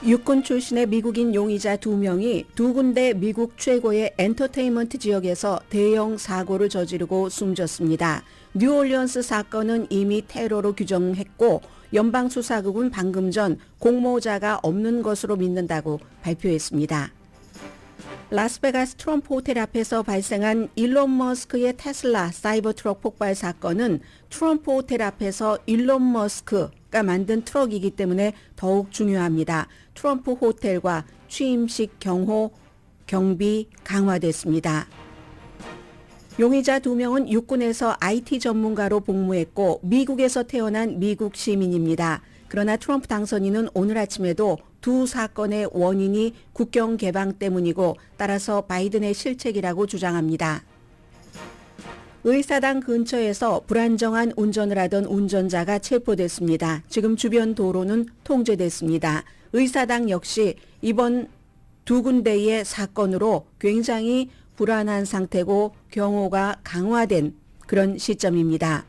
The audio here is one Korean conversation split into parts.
육군 출신의 미국인 용의자 2명이 두 군데 미국 최고의 엔터테인먼트 지역에서 대형 사고를 저지르고 숨졌습니다. 뉴올리언스 사건은 이미 테러로 규정했고 연방수사국은 방금 전 공모자가 없는 것으로 믿는다고 발표했습니다. 라스베가스 트럼프 호텔 앞에서 발생한 일론 머스크의 테슬라 사이버 트럭 폭발 사건은 트럼프 호텔 앞에서 일론 머스크가 만든 트럭이기 때문에 더욱 중요합니다. 트럼프 호텔과 취임식 경호, 경비 강화됐습니다. 용의자 2명은 육군에서 IT 전문가로 복무했고 미국에서 태어난 미국 시민입니다. 그러나 트럼프 당선인은 오늘 아침에도 두 사건의 원인이 국경 개방 때문이고 따라서 바이든의 실책이라고 주장합니다. 의사당 근처에서 불안정한 운전을 하던 운전자가 체포됐습니다. 지금 주변 도로는 통제됐습니다. 의사당 역시 이번 두 군데의 사건으로 굉장히 불안한 상태고 경호가 강화된 그런 시점입니다.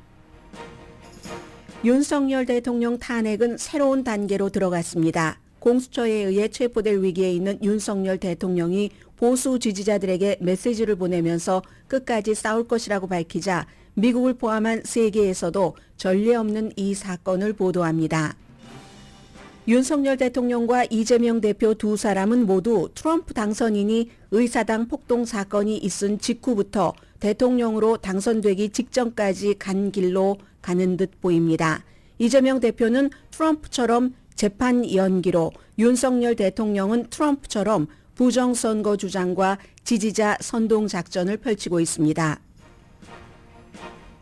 윤석열 대통령 탄핵은 새로운 단계로 들어갔습니다. 공수처에 의해 체포될 위기에 있는 윤석열 대통령이 보수 지지자들에게 메시지를 보내면서 끝까지 싸울 것이라고 밝히자 미국을 포함한 세계에서도 전례 없는 이 사건을 보도합니다. 윤석열 대통령과 이재명 대표 두 사람은 모두 트럼프 당선인이 의사당 폭동 사건이 있은 직후부터 대통령으로 당선되기 직전까지 간 길로 가는 듯 보입니다. 이재명 대표는 트럼프처럼 재판 연기로, 윤석열 대통령은 트럼프처럼 부정선거 주장과 지지자 선동 작전을 펼치고 있습니다.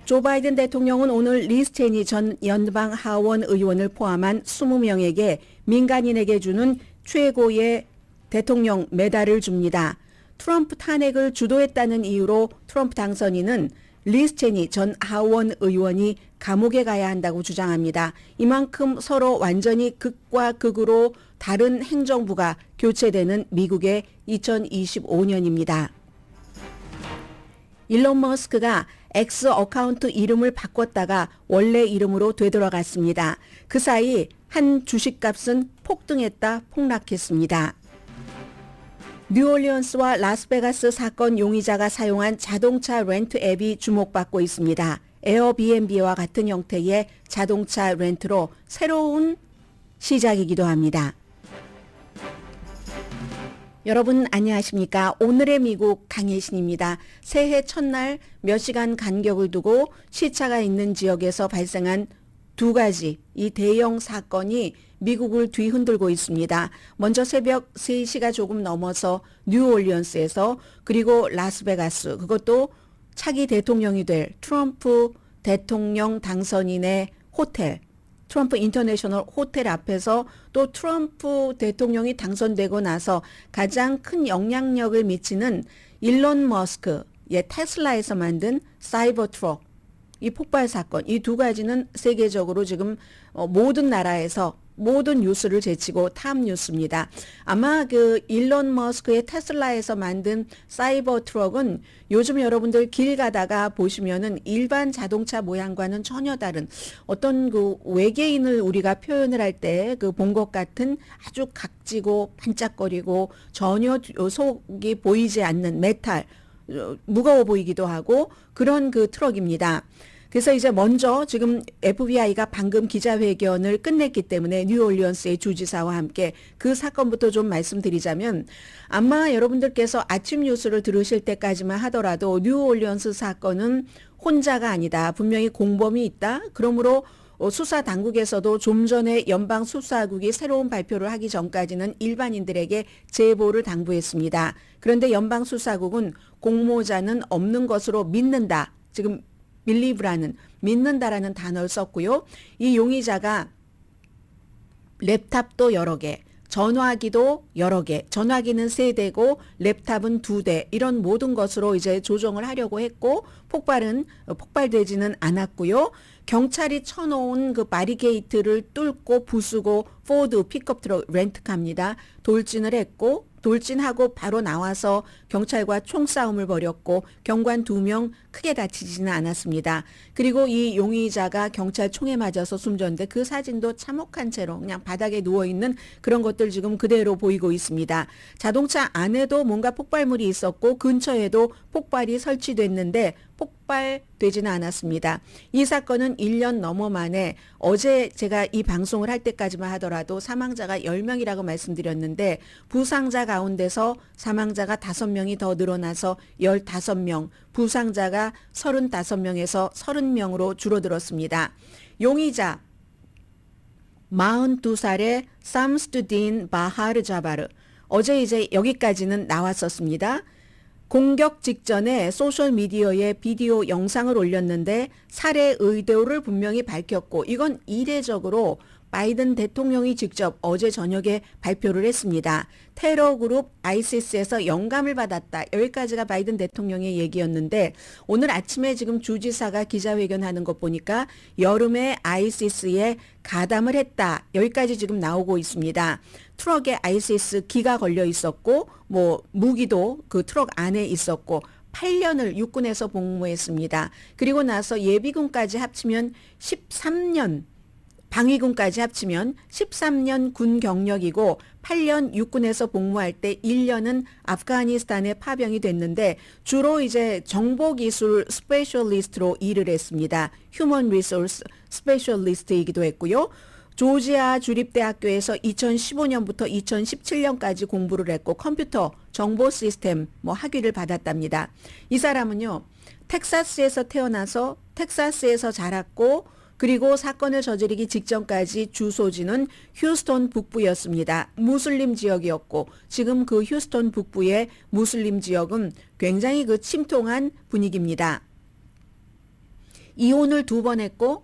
조 바이든 대통령은 오늘 리스 체니 전 연방 하원 의원을 포함한 20명에게 민간인에게 주는 최고의 대통령 메달을 줍니다. 트럼프 탄핵을 주도했다는 이유로 트럼프 당선인은 리스 체니 전 하원 의원이 감옥에 가야 한다고 주장합니다. 이만큼 서로 완전히 극과 극으로 다른 행정부가 교체되는 미국의 2025년입니다. 일론 머스크가 X 어카운트 이름을 바꿨다가 원래 이름으로 되돌아갔습니다. 그 사이 한 주식값은 폭등했다 폭락했습니다. 뉴올리언스와 라스베가스 사건 용의자가 사용한 자동차 렌트 앱이 주목받고 있습니다. 에어비앤비와 같은 형태의 자동차 렌트로 새로운 시작이기도 합니다. 여러분 안녕하십니까? 오늘의 미국 강혜신입니다. 새해 첫날 몇 시간 간격을 두고 시차가 있는 지역에서 발생한 두 가지 이 대형 사건이 미국을 뒤흔들고 있습니다. 먼저 새벽 3시가 조금 넘어서 뉴올리언스에서 그리고 라스베가스 그것도 차기 대통령이 될 트럼프 대통령 당선인의 호텔 트럼프 인터내셔널 호텔 앞에서 또 트럼프 대통령이 당선되고 나서 가장 큰 영향력을 미치는 일론 머스크의 테슬라에서 만든 사이버 트럭 이 폭발 사건 이 두 가지는 세계적으로 지금 모든 나라에서 모든 뉴스를 제치고 탑 뉴스입니다. 아마 그 일론 머스크의 테슬라에서 만든 사이버 트럭은 요즘 여러분들 길 가다가 보시면은 일반 자동차 모양과는 전혀 다른 어떤 그 외계인을 우리가 표현을 할 때 그 본 것 같은 아주 각지고 반짝거리고 전혀 속이 보이지 않는 메탈 무거워 보이기도 하고 그런 그 트럭입니다. 그래서 이제 먼저 지금 FBI가 방금 기자회견을 끝냈기 때문에 뉴올리언스의 주지사와 함께 그 사건부터 좀 말씀드리자면 아마 여러분들께서 아침 뉴스를 들으실 때까지만 하더라도 뉴올리언스 사건은 혼자가 아니다. 분명히 공범이 있다. 그러므로 수사 당국에서도 좀 전에 연방 수사국이 새로운 발표를 하기 전까지는 일반인들에게 제보를 당부했습니다. 그런데 연방 수사국은 공모자는 없는 것으로 믿는다. 지금 believe라는 믿는다라는 단어를 썼고요. 이 용의자가 랩탑도 여러 개, 전화기도 여러 개, 전화기는 3대고 랩탑은 2대 이런 모든 것으로 이제 조정을 하려고 했고 폭발되지는 않았고요. 경찰이 쳐놓은 그 바리게이트를 뚫고 부수고 포드 픽업 트럭 렌트카입니다. 돌진을 했고 돌진하고 바로 나와서 경찰과 총싸움을 벌였고 경관 2명 크게 다치지는 않았습니다. 그리고 이 용의자가 경찰 총에 맞아서 숨졌는데 그 사진도 참혹한 채로 그냥 바닥에 누워있는 그런 것들 지금 그대로 보이고 있습니다. 자동차 안에도 뭔가 폭발물이 있었고 근처에도 폭발이 설치됐는데 폭발되지는 않았습니다. 이 사건은 1년 넘어 만에 어제 제가 이 방송을 할 때까지만 하더라도 사망자가 10명이라고 말씀드렸는데 부상자 가운데서 사망자가 5명이 더 늘어나서 15명, 부상자가 35명에서 30명으로 줄어들었습니다. 용의자 42살의 삼스두딘 바하르 자바르 어제 이제 여기까지는 나왔었습니다. 공격 직전에 소셜미디어에 비디오 영상을 올렸는데 살해 의도를 분명히 밝혔고 이건 이례적으로 바이든 대통령이 직접 어제 저녁에 발표를 했습니다. 테러 그룹 아이시스에서 영감을 받았다. 여기까지가 바이든 대통령의 얘기였는데 오늘 아침에 지금 주지사가 기자회견하는 것 보니까 여름에 아이시스에 가담을 했다. 여기까지 지금 나오고 있습니다. 트럭에 아이시스 기가 걸려 있었고 뭐 무기도 그 트럭 안에 있었고 8년을 육군에서 복무했습니다. 그리고 나서 예비군까지 합치면 13년 방위군까지 합치면 13년 군 경력이고 8년 육군에서 복무할 때 1년은 아프가니스탄에 파병이 됐는데 주로 이제 정보기술 스페셜리스트로 일을 했습니다. 휴먼 리소스 스페셜리스트이기도 했고요. 조지아 주립대학교에서 2015년부터 2017년까지 공부를 했고 컴퓨터 정보 시스템 뭐 학위를 받았답니다. 이 사람은요. 텍사스에서 태어나서 텍사스에서 자랐고 그리고 사건을 저지르기 직전까지 주소지는 휴스턴 북부였습니다. 무슬림 지역이었고 지금 그 휴스턴 북부의 무슬림 지역은 굉장히 그 침통한 분위기입니다. 이혼을 2번 했고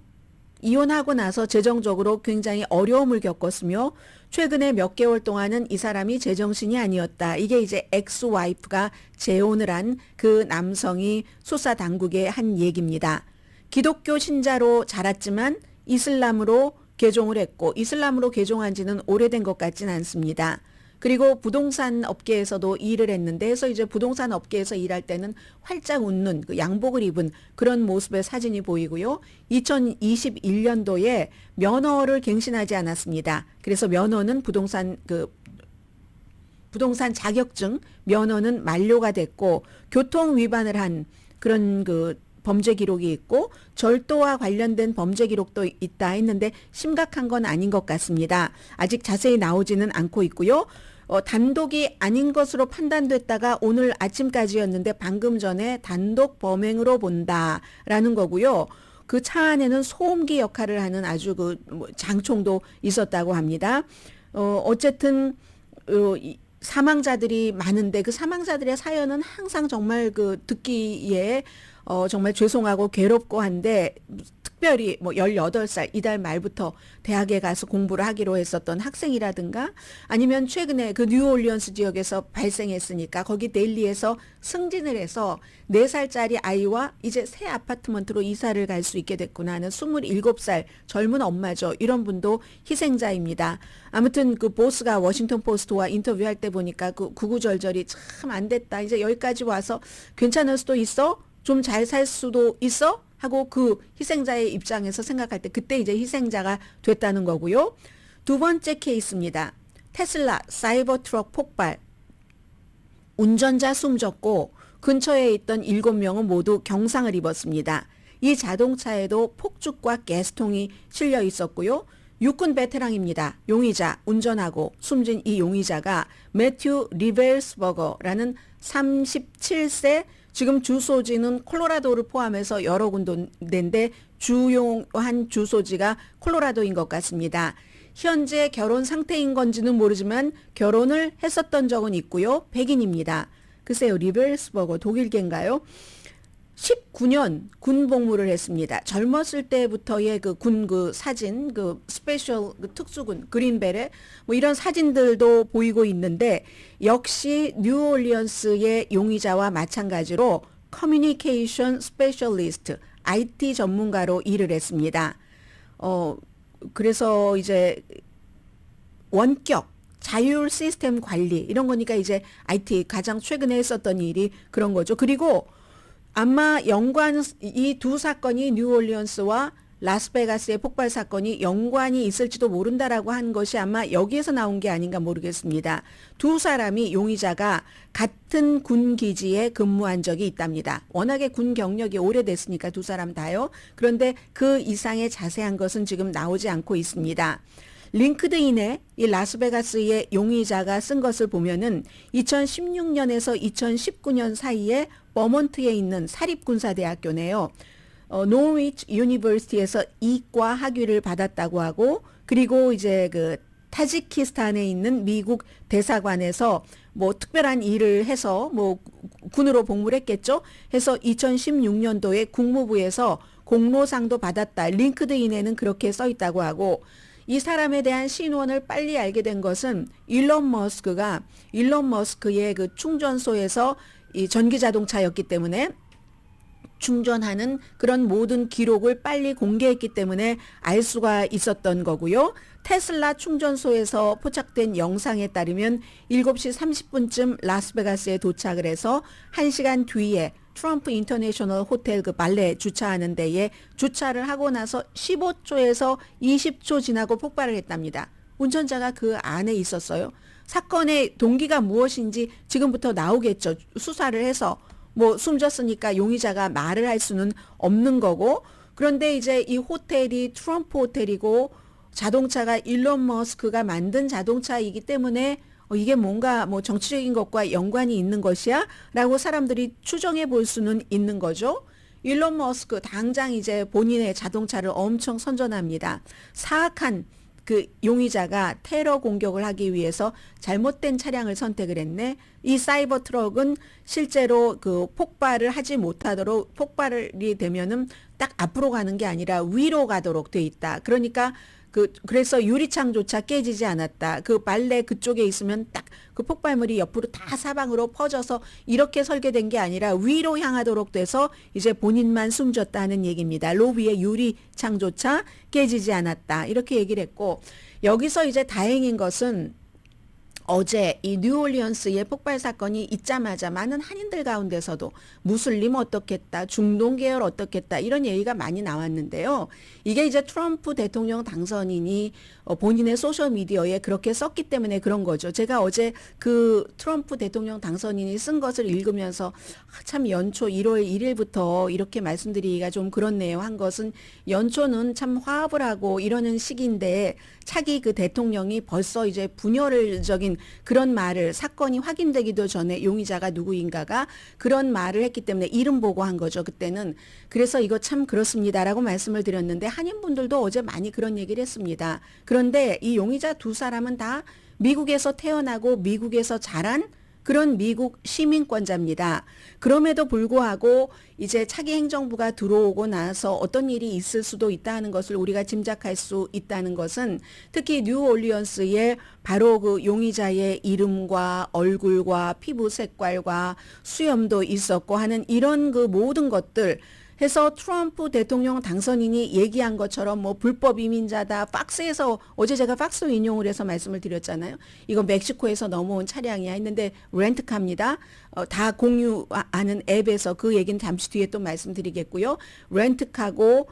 이혼하고 나서 재정적으로 굉장히 어려움을 겪었으며 최근에 몇 개월 동안은 이 사람이 제정신이 아니었다. 이게 이제 엑스와이프가 재혼을 한 그 남성이 수사 당국에 한 얘기입니다. 기독교 신자로 자랐지만 이슬람으로 개종을 했고 이슬람으로 개종한 지는 오래된 것 같진 않습니다. 그리고 부동산 업계에서도 일을 했는데 해서 이제 부동산 업계에서 일할 때는 활짝 웃는 그 양복을 입은 그런 모습의 사진이 보이고요. 2021년도에 면허를 갱신하지 않았습니다. 그래서 면허는 부동산 자격증 면허는 만료가 됐고 교통 위반을 한 그런 그 범죄 기록이 있고 절도와 관련된 범죄 기록도 있다 했는데 심각한 건 아닌 것 같습니다. 아직 자세히 나오지는 않고 있고요. 단독이 아닌 것으로 판단됐다가 오늘 아침까지였는데 방금 전에 단독 범행으로 본다라는 거고요. 그 차 안에는 소음기 역할을 하는 아주 그 장총도 있었다고 합니다. 어쨌든 사망자들이 많은데 그 사망자들의 사연은 항상 정말 그 듣기에 정말 죄송하고 괴롭고 한데 특별히 뭐 18살 이달 말부터 대학에 가서 공부를 하기로 했었던 학생이라든가 아니면 최근에 그 뉴올리언스 지역에서 발생했으니까 거기 데일리에서 승진을 해서 4살짜리 아이와 이제 새 아파트먼트로 이사를 갈 수 있게 됐구나 하는 27살 젊은 엄마죠. 이런 분도 희생자입니다. 아무튼 그 보스가 워싱턴 포스트와 인터뷰할 때 보니까 그 구구절절이 참 안 됐다. 이제 여기까지 와서 괜찮을 수도 있어? 좀 잘 살 수도 있어? 하고 그 희생자의 입장에서 생각할 때 그때 이제 희생자가 됐다는 거고요. 2번째 케이스입니다. 테슬라 사이버 트럭 폭발. 운전자 숨졌고 근처에 있던 7명은 모두 경상을 입었습니다. 이 자동차에도 폭죽과 가스통이 실려 있었고요. 육군 베테랑입니다. 용의자 운전하고 숨진 이 용의자가 매튜 리벨스버거라는 37세 지금 주소지는 콜로라도를 포함해서 여러 군데인데 주요한 주소지가 콜로라도인 것 같습니다. 현재 결혼 상태인 건지는 모르지만 결혼을 했었던 적은 있고요. 백인입니다. 글쎄요. 리벨스버거 독일계인가요? 19년 군 복무를 했습니다. 젊었을 때부터의 그 군 그 사진, 그 스페셜 그 특수군 그린벨의 뭐 이런 사진들도 보이고 있는데 역시 뉴올리언스의 용의자와 마찬가지로 커뮤니케이션 스페셜리스트 IT 전문가로 일을 했습니다. 그래서 이제 원격 자율 시스템 관리 이런 거니까 이제 IT 가장 최근에 했었던 일이 그런 거죠. 그리고 아마 이 두 사건이 뉴올리언스와 라스베가스의 폭발 사건이 연관이 있을지도 모른다라고 한 것이 아마 여기에서 나온 게 아닌가 모르겠습니다. 두 사람이 용의자가 같은 군 기지에 근무한 적이 있답니다. 워낙에 군 경력이 오래됐으니까 두 사람 다요. 그런데 그 이상의 자세한 것은 지금 나오지 않고 있습니다. 링크드인에 이 라스베가스의 용의자가 쓴 것을 보면은 2016년에서 2019년 사이에 버몬트에 있는 사립군사대학교네요. 노리치 유니버시티에서 이과 학위를 받았다고 하고, 그리고 이제 그 타지키스탄에 있는 미국 대사관에서 뭐 특별한 일을 해서 뭐 군으로 복무를 했겠죠. 해서 2016년도에 국무부에서 공로상도 받았다. 링크드인에는 그렇게 써 있다고 하고, 이 사람에 대한 신원을 빨리 알게 된 것은 일론 머스크의 그 충전소에서 이 전기 자동차였기 때문에 충전하는 그런 모든 기록을 빨리 공개했기 때문에 알 수가 있었던 거고요. 테슬라 충전소에서 포착된 영상에 따르면 7시 30분쯤 라스베가스에 도착을 해서 1시간 뒤에 트럼프 인터내셔널 호텔 그 발레 주차하는 데에 주차를 하고 나서 15초에서 20초 지나고 폭발을 했답니다. 운전자가 그 안에 있었어요. 사건의 동기가 무엇인지 지금부터 나오겠죠. 수사를 해서 뭐 숨졌으니까 용의자가 말을 할 수는 없는 거고, 그런데 이제 이 호텔이 트럼프 호텔이고 자동차가 일론 머스크가 만든 자동차이기 때문에 이게 뭔가 뭐 정치적인 것과 연관이 있는 것이야? 라고 사람들이 추정해 볼 수는 있는 거죠. 일론 머스크 당장 이제 본인의 자동차를 엄청 선전합니다. 사악한 그 용의자가 테러 공격을 하기 위해서 잘못된 차량을 선택을 했네. 이 사이버 트럭은 실제로 그 폭발을 하지 못하도록, 폭발이 되면은 딱 앞으로 가는 게 아니라 위로 가도록 돼 있다. 그러니까 그래서 유리창조차 깨지지 않았다. 그 발레 그쪽에 있으면 딱 그 폭발물이 옆으로 다 사방으로 퍼져서 이렇게 설계된 게 아니라 위로 향하도록 돼서 이제 본인만 숨졌다는 얘기입니다. 로비의 유리창조차 깨지지 않았다. 이렇게 얘기를 했고, 여기서 이제 다행인 것은 어제 이 뉴올리언스의 폭발 사건이 있자마자 많은 한인들 가운데서도 무슬림 어떻겠다, 중동 계열 어떻겠다 이런 얘기가 많이 나왔는데요. 이게 이제 트럼프 대통령 당선인이 본인의 소셜미디어에 그렇게 썼기 때문에 그런 거죠. 제가 어제 그 트럼프 대통령 당선인이 쓴 것을 읽으면서 참 연초 1월 1일부터 이렇게 말씀드리기가 좀 그렇네요. 한 것은 연초는 참 화합을 하고 이러는 시기인데 차기 그 대통령이 벌써 이제 분열적인 그런 말을, 사건이 확인되기도 전에 용의자가 누구인가가 그런 말을 했기 때문에 이름 보고 한 거죠. 그때는. 그래서 이거 참 그렇습니다라고 말씀을 드렸는데 한인분들도 어제 많이 그런 얘기를 했습니다. 그런데 이 용의자 두 사람은 다 미국에서 태어나고 미국에서 자란 그런 미국 시민권자입니다. 그럼에도 불구하고 이제 차기 행정부가 들어오고 나서 어떤 일이 있을 수도 있다는 것을 우리가 짐작할 수 있다는 것은, 특히 뉴올리언스의 바로 그 용의자의 이름과 얼굴과 피부 색깔과 수염도 있었고 하는 이런 그 모든 것들 해서 트럼프 대통령 당선인이 얘기한 것처럼 뭐 불법 이민자다. 팍스에서 어제 제가 팍스 인용을 해서 말씀을 드렸잖아요. 이거 멕시코에서 넘어온 차량이야 했는데 렌트카입니다. 다 공유하는 앱에서 그 얘기는 잠시 뒤에 또 말씀드리겠고요. 렌트카고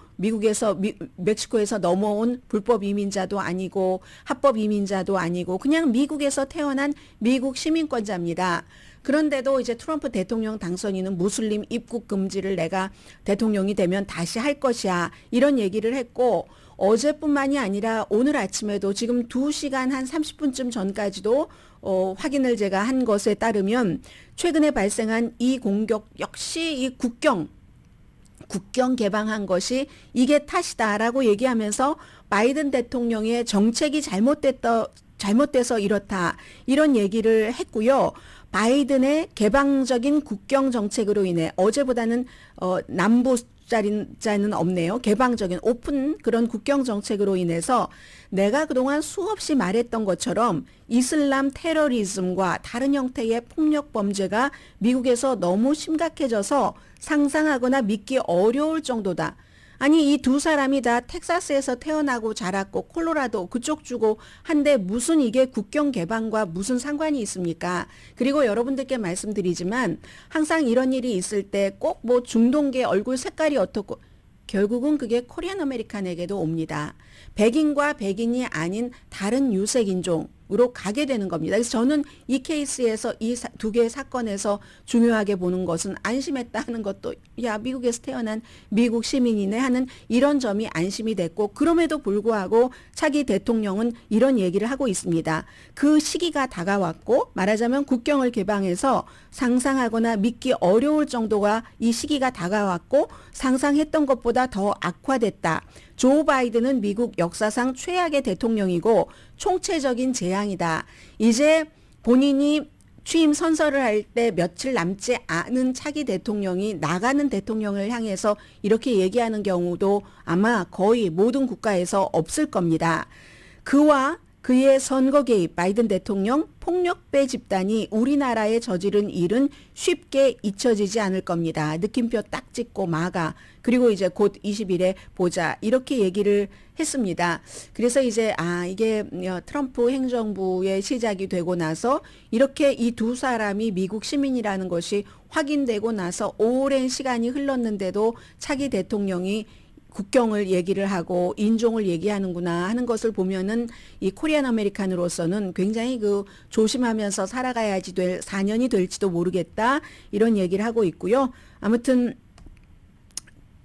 멕시코에서 넘어온 불법 이민자도 아니고 합법 이민자도 아니고 그냥 미국에서 태어난 미국 시민권자입니다. 그런데도 이제 트럼프 대통령 당선인은 무슬림 입국 금지를 내가 대통령이 되면 다시 할 것이야. 이런 얘기를 했고, 어제뿐만이 아니라 오늘 아침에도 지금 2시간 한 30분쯤 전까지도 확인을 제가 한 것에 따르면 최근에 발생한 이 공격 역시 이 국경 개방한 것이 이게 탓이다라고 얘기하면서 바이든 대통령의 정책이 잘못돼서 이렇다. 이런 얘기를 했고요. 바이든의 개방적인 국경 정책으로 인해 어제보다는 남부자는 없네요. 개방적인 오픈 그런 국경 정책으로 인해서 내가 그동안 수없이 말했던 것처럼 이슬람 테러리즘과 다른 형태의 폭력 범죄가 미국에서 너무 심각해져서 상상하거나 믿기 어려울 정도다. 아니 이 두 사람이 다 텍사스에서 태어나고 자랐고 콜로라도 그쪽 주고 한데 무슨 이게 국경 개방과 무슨 상관이 있습니까? 그리고 여러분들께 말씀드리지만 항상 이런 일이 있을 때 꼭 뭐 중동계 얼굴 색깔이 어떻고 결국은 그게 코리안 아메리칸에게도 옵니다. 백인과 백인이 아닌 다른 유색인종으로 가게 되는 겁니다. 그래서 저는 이 케이스에서 이 두 개의 사건에서 중요하게 보는 것은 안심했다 하는 것도 야 미국에서 태어난 미국 시민이네 하는 이런 점이 안심이 됐고 그럼에도 불구하고 차기 대통령은 이런 얘기를 하고 있습니다. 그 시기가 다가왔고 말하자면 국경을 개방해서 상상하거나 믿기 어려울 정도가 이 시기가 다가왔고 상상했던 것보다 더 악화됐다. 조 바이든은 미국 역사상 최악의 대통령이고 총체적인 재앙이다. 이제 본인이 취임 선서를 할 때 며칠 남지 않은 차기 대통령이 나가는 대통령을 향해서 이렇게 얘기하는 경우도 아마 거의 모든 국가에서 없을 겁니다. 그와 그의 선거 개입 바이든 대통령 폭력배 집단이 우리나라에 저지른 일은 쉽게 잊혀지지 않을 겁니다. 느낌표 딱 찍고 막아. 그리고 이제 곧 20일에 보자. 이렇게 얘기를 했습니다. 그래서 이제 이게 트럼프 행정부의 시작이 되고 나서 이렇게 이 두 사람이 미국 시민이라는 것이 확인되고 나서 오랜 시간이 흘렀는데도 차기 대통령이 국경을 얘기를 하고 인종을 얘기하는구나 하는 것을 보면은 이 코리안 아메리칸으로서는 굉장히 그 조심하면서 살아가야지 될 4년이 될지도 모르겠다 이런 얘기를 하고 있고요. 아무튼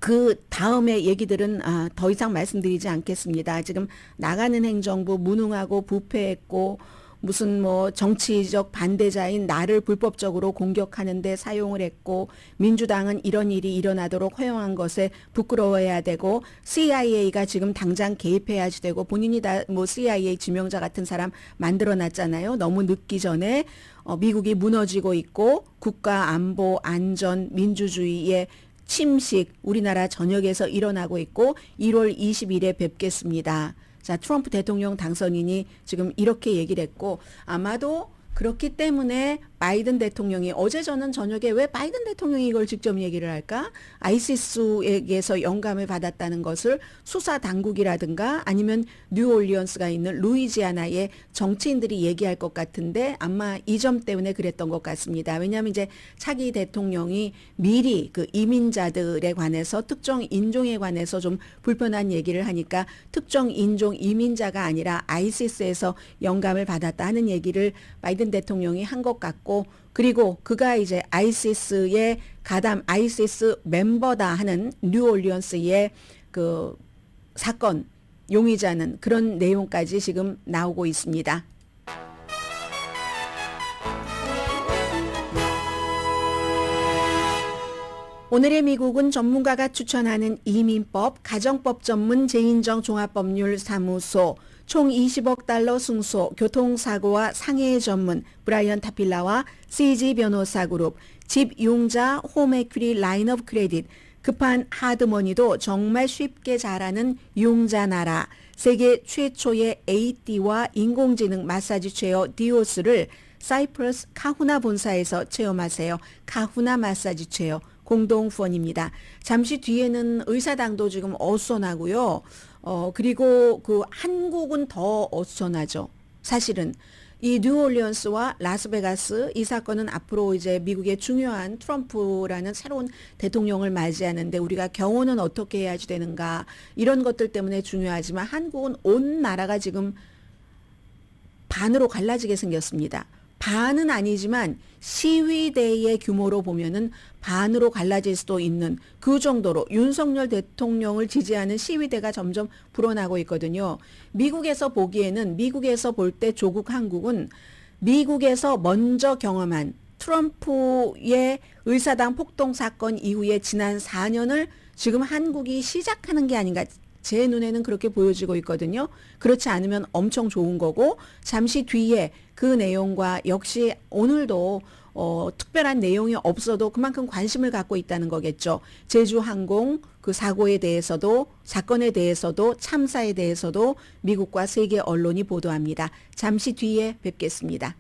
그 다음에 얘기들은 더 이상 말씀드리지 않겠습니다. 지금 나가는 행정부 무능하고 부패했고 무슨 뭐 정치적 반대자인 나를 불법적으로 공격하는 데 사용을 했고 민주당은 이런 일이 일어나도록 허용한 것에 부끄러워해야 되고 CIA가 지금 당장 개입해야지 되고 본인이 다 뭐 CIA 지명자 같은 사람 만들어 놨잖아요. 너무 늦기 전에 미국이 무너지고 있고 국가 안보 안전 민주주의의 침식 우리나라 전역에서 일어나고 있고 1월 20일에 뵙겠습니다. 자, 트럼프 대통령 당선인이 지금 이렇게 얘기를 했고 아마도 그렇기 때문에 바이든 대통령이 어제 저는 저녁에 왜 바이든 대통령이 이걸 직접 얘기를 할까? 아이시스에게서 영감을 받았다는 것을 수사 당국이라든가 아니면 뉴올리언스가 있는 루이지아나의 정치인들이 얘기할 것 같은데 아마 이 점 때문에 그랬던 것 같습니다. 왜냐하면 이제 차기 대통령이 미리 그 이민자들에 관해서 특정 인종에 관해서 좀 불편한 얘기를 하니까 특정 인종 이민자가 아니라 아이시스에서 영감을 받았다 하는 얘기를 바이든 대통령이 한 것 같고 그리고 그가 이제 아이시스의 가담 아이시스 멤버다 하는 뉴올리언스의 그 사건 용의자는 그런 내용까지 지금 나오고 있습니다. 오늘의 미국은 전문가가 추천하는 이민법, 가정법 전문 재인정 종합법률사무소, 총 20억 달러 승소, 교통사고와 상해 전문 브라이언 타필라와 CG 변호사 그룹, 집용자 홈에퀴리 라인 오브 크레딧, 급한 하드머니도 정말 쉽게 잘하는 용자 나라, 세계 최초의 AD와 인공지능 마사지 체어 디오스를 사이프러스 카후나 본사에서 체험하세요. 카후나 마사지 체어 공동 후원입니다. 잠시 뒤에는 의사당도 지금 어수선하고요. 그리고 그 한국은 더 어수선하죠. 사실은 이 뉴올리언스와 라스베가스 이 사건은 앞으로 이제 미국의 중요한 트럼프라는 새로운 대통령을 맞이하는데 우리가 경호는 어떻게 해야지 되는가 이런 것들 때문에 중요하지만 한국은 온 나라가 지금 반으로 갈라지게 생겼습니다. 반은 아니지만 시위대의 규모로 보면은 반으로 갈라질 수도 있는 그 정도로 윤석열 대통령을 지지하는 시위대가 점점 불어나고 있거든요. 미국에서 보기에는 미국에서 볼 때 조국 한국은 미국에서 먼저 경험한 트럼프의 의사당 폭동 사건 이후에 지난 4년을 지금 한국이 시작하는 게 아닌가 제 눈에는 그렇게 보여지고 있거든요. 그렇지 않으면 엄청 좋은 거고 잠시 뒤에 그 내용과 역시 오늘도 특별한 내용이 없어도 그만큼 관심을 갖고 있다는 거겠죠. 제주항공 그 사고에 대해서도 사건에 대해서도 참사에 대해서도 미국과 세계 언론이 보도합니다. 잠시 뒤에 뵙겠습니다.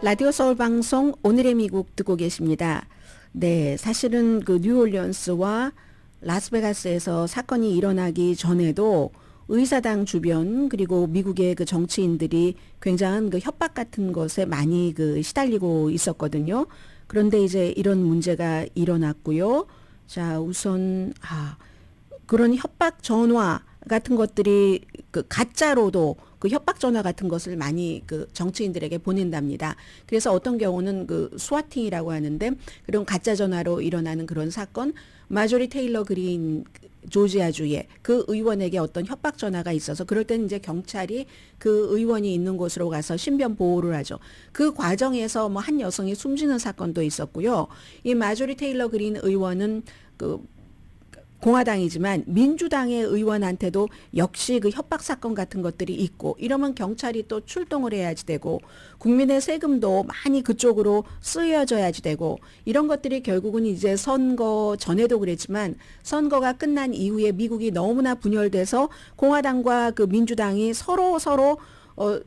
라디오 서울 방송 오늘의 미국 듣고 계십니다. 네, 사실은 그 뉴올리언스와 라스베가스에서 사건이 일어나기 전에도 의사당 주변 그리고 미국의 그 정치인들이 굉장한 그 협박 같은 것에 많이 그 시달리고 있었거든요. 그런데 이제 이런 문제가 일어났고요. 자, 우선 그런 협박 전화 같은 것들이 그 가짜로도 그 협박 전화 같은 것을 많이 그 정치인들에게 보낸답니다. 그래서 어떤 경우는 그 스와팅이라고 하는데 그런 가짜 전화로 일어나는 그런 사건, 마조리 테일러 그린 조지아주의 그 의원에게 어떤 협박 전화가 있어서 그럴 때는 이제 경찰이 그 의원이 있는 곳으로 가서 신변 보호를 하죠. 그 과정에서 뭐 한 여성이 숨지는 사건도 있었고요. 이 마조리 테일러 그린 의원은 그 공화당이지만 민주당의 의원한테도 역시 그 협박 사건 같은 것들이 있고 이러면 경찰이 또 출동을 해야지 되고 국민의 세금도 많이 그쪽으로 쓰여져야지 되고 이런 것들이 결국은 이제 선거 전에도 그랬지만 선거가 끝난 이후에 미국이 너무나 분열돼서 공화당과 그 민주당이 서로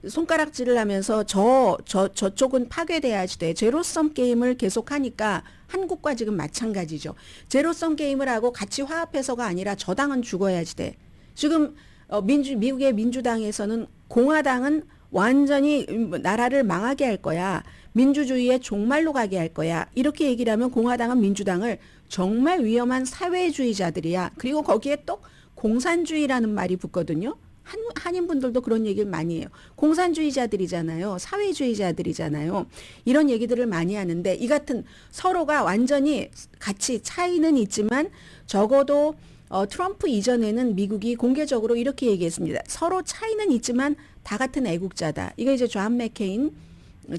손가락질을 하면서 저쪽은 파괴돼야지 돼. 제로섬 게임을 계속 하니까 한국과 지금 마찬가지죠. 제로섬 게임을 하고 같이 화합해서가 아니라 저 당은 죽어야지 돼. 지금 미국의 민주당에서는 공화당은 완전히 나라를 망하게 할 거야. 민주주의의 종말로 가게 할 거야. 이렇게 얘기를 하면 공화당은 민주당을 정말 위험한 사회주의자들이야. 그리고 거기에 또 공산주의라는 말이 붙거든요. 한인분들도 그런 얘기를 많이 해요. 공산주의자들이잖아요. 사회주의자들이잖아요. 이런 얘기들을 많이 하는데 이 같은 서로가 완전히 같이 차이는 있지만 적어도 트럼프 이전에는 미국이 공개적으로 이렇게 얘기했습니다. 서로 차이는 있지만 다 같은 애국자다. 이거 이제 존 맥케인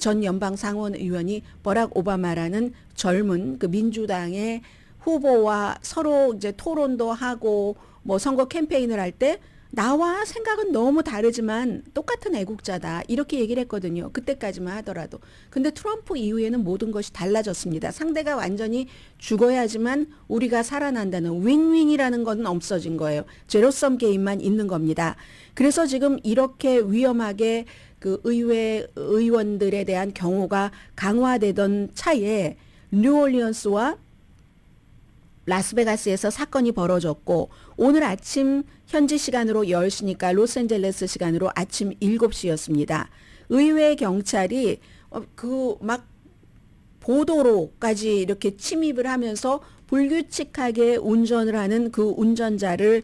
전 연방 상원 의원이 버락 오바마라는 젊은 그 민주당의 후보와 서로 이제 토론도 하고 뭐 선거 캠페인을 할 때 나와 생각은 너무 다르지만 똑같은 애국자다. 이렇게 얘기를 했거든요. 그때까지만 하더라도. 근데 트럼프 이후에는 모든 것이 달라졌습니다. 상대가 완전히 죽어야지만 우리가 살아난다는 윈윈이라는 건 없어진 거예요. 제로섬 게임만 있는 겁니다. 그래서 지금 이렇게 위험하게 그 의회 의원들에 대한 경호가 강화되던 차에 뉴올리언스와 라스베가스에서 사건이 벌어졌고 오늘 아침 현지 시간으로 10시니까 로스앤젤레스 시간으로 아침 7시였습니다. 의회 경찰이 그 막 보도로까지 이렇게 침입을 하면서 불규칙하게 운전을 하는 그 운전자를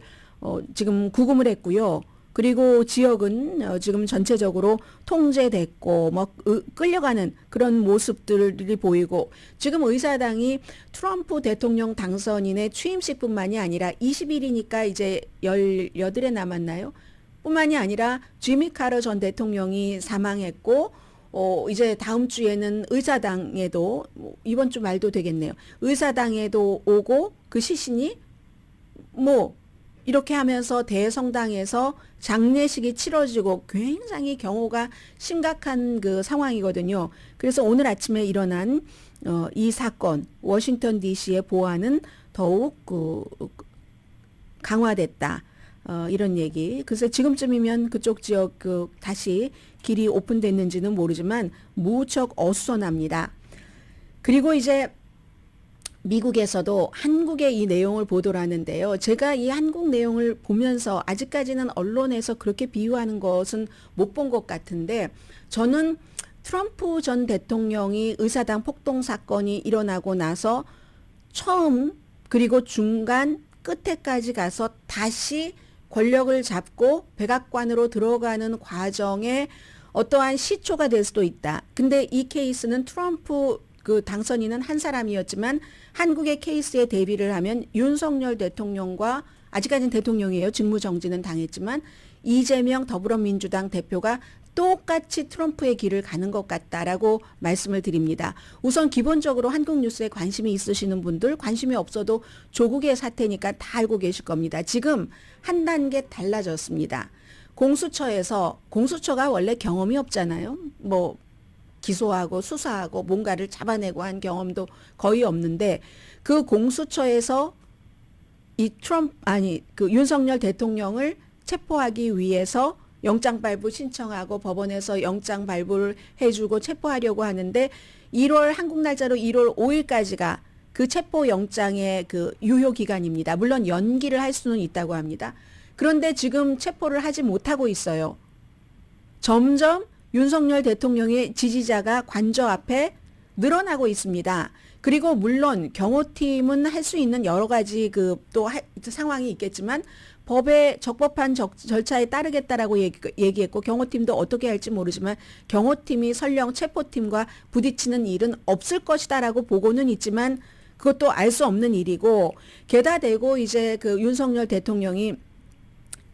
지금 구금을 했고요. 그리고 지역은 지금 전체적으로 통제됐고 뭐 끌려가는 그런 모습들이 보이고 지금 의사당이 트럼프 대통령 당선인의 취임식뿐만이 아니라 20일이니까 이제 18에 남았나요? 뿐만이 아니라 지미 카터 전 대통령이 사망했고 이제 다음 주에는 의사당에도 이번 주 말도 되겠네요. 의사당에도 오고 그 시신이 이렇게 하면서 대성당에서 장례식이 치러지고 굉장히 경호가 심각한 그 상황이거든요. 그래서 오늘 아침에 일어난 이 사건, 워싱턴 DC의 보안은 더욱 강화됐다. 이런 얘기. 그래서 지금쯤이면 그쪽 지역 다시 길이 오픈됐는지는 모르지만 무척 어수선합니다. 그리고 이제 미국에서도 한국의 이 내용을 보도를 하는데요. 제가 이 한국 내용을 보면서 아직까지는 언론에서 그렇게 비유하는 것은 못 본 것 같은데 저는 트럼프 전 대통령이 의사당 폭동 사건이 일어나고 나서 처음 그리고 중간 끝에까지 가서 다시 권력을 잡고 백악관으로 들어가는 과정에 어떠한 시초가 될 수도 있다. 근데 이 케이스는 트럼프 그 당선인은 한 사람이었지만 한국의 케이스에 대비를 하면 윤석열 대통령과 아직까지는 대통령이에요. 직무정지는 당했지만 이재명 더불어민주당 대표가 똑같이 트럼프의 길을 가는 것 같다라고 말씀을 드립니다. 우선 기본적으로 한국 뉴스에 관심이 있으시는 분들, 관심이 없어도 조국의 사태니까 다 알고 계실 겁니다. 지금 한 단계 달라졌습니다. 공수처가 원래 경험이 없잖아요. 뭐 기소하고 수사하고 뭔가를 잡아내고 한 경험도 거의 없는데, 그 공수처에서 그 윤석열 대통령을 체포하기 위해서 영장 발부 신청하고 법원에서 영장 발부를 해주고 체포하려고 하는데, 한국 날짜로 1월 5일까지가 그 체포 영장의 그 유효 기간입니다. 물론 연기를 할 수는 있다고 합니다. 그런데 지금 체포를 하지 못하고 있어요. 점점 윤석열 대통령의 지지자가 관저 앞에 늘어나고 있습니다. 그리고 물론 경호팀은 할 수 있는 여러 가지 상황이 있겠지만, 법의 적법한 절차에 따르겠다라고 얘기했고, 경호팀도 어떻게 할지 모르지만 경호팀이 설령 체포팀과 부딪히는 일은 없을 것이다라고 보고는 있지만, 그것도 알 수 없는 일이고, 게다 대고 이제 그 윤석열 대통령이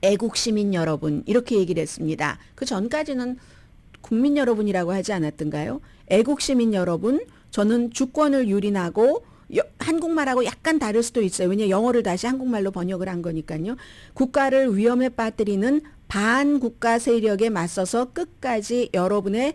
애국 시민 여러분 이렇게 얘기를 했습니다. 그 전까지는 국민 여러분이라고 하지 않았던가요? 애국 시민 여러분, 저는 주권을 유린하고, 한국말하고 약간 다를 수도 있어요. 왜냐하면 영어를 다시 한국말로 번역을 한 거니까요. 국가를 위험에 빠뜨리는 반국가 세력에 맞서서 끝까지 여러분의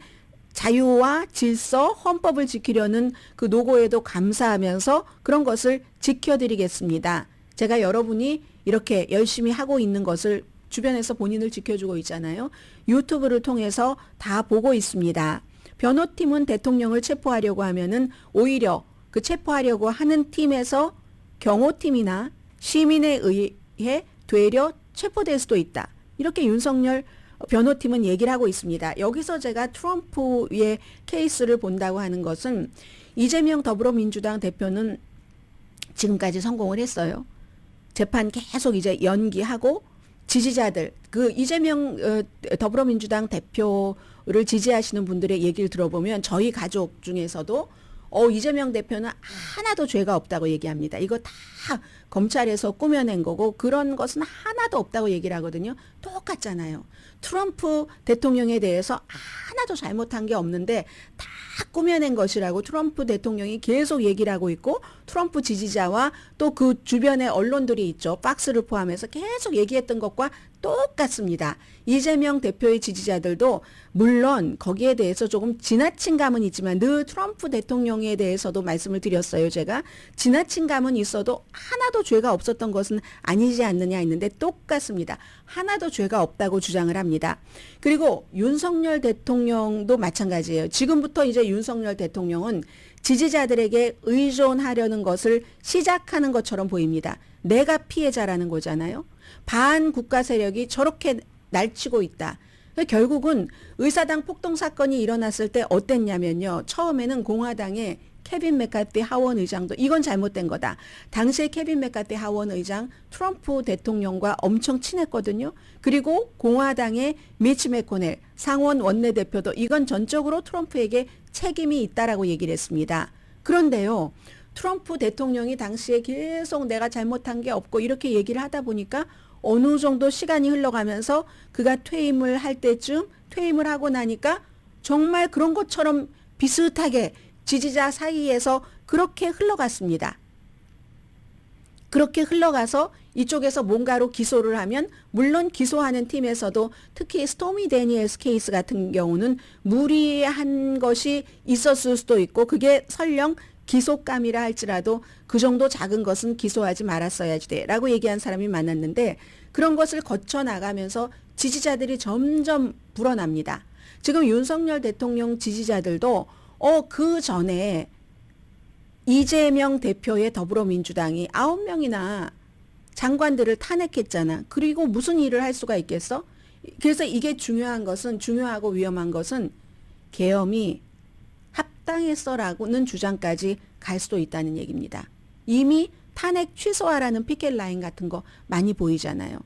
자유와 질서, 헌법을 지키려는 그 노고에도 감사하면서 그런 것을 지켜드리겠습니다. 제가 여러분이 이렇게 열심히 하고 있는 것을 주변에서 본인을 지켜주고 있잖아요. 유튜브를 통해서 다 보고 있습니다. 변호팀은 대통령을 체포하려고 하면은 오히려 그 체포하려고 하는 팀에서 경호팀이나 시민에 의해 되려 체포될 수도 있다. 이렇게 윤석열 변호팀은 얘기를 하고 있습니다. 여기서 제가 트럼프의 케이스를 본다고 하는 것은, 이재명 더불어민주당 대표는 지금까지 성공을 했어요. 재판 계속 이제 연기하고, 지지자들, 그 이재명 더불어민주당 대표를 지지하시는 분들의 얘기를 들어보면 저희 가족 중에서도 이재명 대표는 하나도 죄가 없다고 얘기합니다. 이거 다 검찰에서 꾸며낸 거고 그런 것은 하나도 없다고 얘기를 하거든요. 똑같잖아요. 트럼프 대통령에 대해서 하나도 잘못한 게 없는데 다 꾸며낸 것이라고 트럼프 대통령이 계속 얘기를 하고 있고, 트럼프 지지자와 또 그 주변의 언론들이 있죠. 박스를 포함해서 계속 얘기했던 것과 똑같습니다. 이재명 대표의 지지자들도 물론 거기에 대해서 조금 지나친 감은 있지만, 늘 트럼프 대통령에 대해서도 말씀을 드렸어요. 제가 지나친 감은 있어도 하나도 죄가 없었던 것은 아니지 않느냐 했는데 똑같습니다. 하나도 죄가 없다고 주장을 합니다. 그리고 윤석열 대통령도 마찬가지예요. 지금부터 이제 윤석열 대통령은 지지자들에게 의존하려는 것을 시작하는 것처럼 보입니다. 내가 피해자라는 거잖아요. 반국가 세력이 저렇게 날치고 있다. 결국은 의사당 폭동 사건이 일어났을 때 어땠냐면요. 처음에는 공화당의 케빈 맥카티 하원 의장도 이건 잘못된 거다. 당시에 케빈 맥카티 하원 의장 트럼프 대통령과 엄청 친했거든요. 그리고 공화당의 미치 매코넬 상원 원내대표도 이건 전적으로 트럼프에게 책임이 있다라고 얘기를 했습니다. 그런데요. 트럼프 대통령이 당시에 계속 내가 잘못한 게 없고 이렇게 얘기를 하다 보니까 어느 정도 시간이 흘러가면서 그가 퇴임을 할 때쯤, 퇴임을 하고 나니까 정말 그런 것처럼 비슷하게 지지자 사이에서 그렇게 흘러갔습니다. 그렇게 흘러가서 이쪽에서 뭔가로 기소를 하면, 물론 기소하는 팀에서도 특히 스토미 데니엘스 케이스 같은 경우는 무리한 것이 있었을 수도 있고, 그게 설령 기소감이라 할지라도 그 정도 작은 것은 기소하지 말았어야지 돼 라고 얘기한 사람이 많았는데, 그런 것을 거쳐 나가면서 지지자들이 점점 불어납니다. 지금 윤석열 대통령 지지자들도 그 전에 이재명 대표의 더불어민주당이 9명이나 장관들을 탄핵했잖아. 그리고 무슨 일을 할 수가 있겠어? 그래서 이게 중요하고 위험한 것은 계엄이 합당했어라고는 주장까지 갈 수도 있다는 얘기입니다. 이미 탄핵 취소하라는 피켓 라인 같은 거 많이 보이잖아요.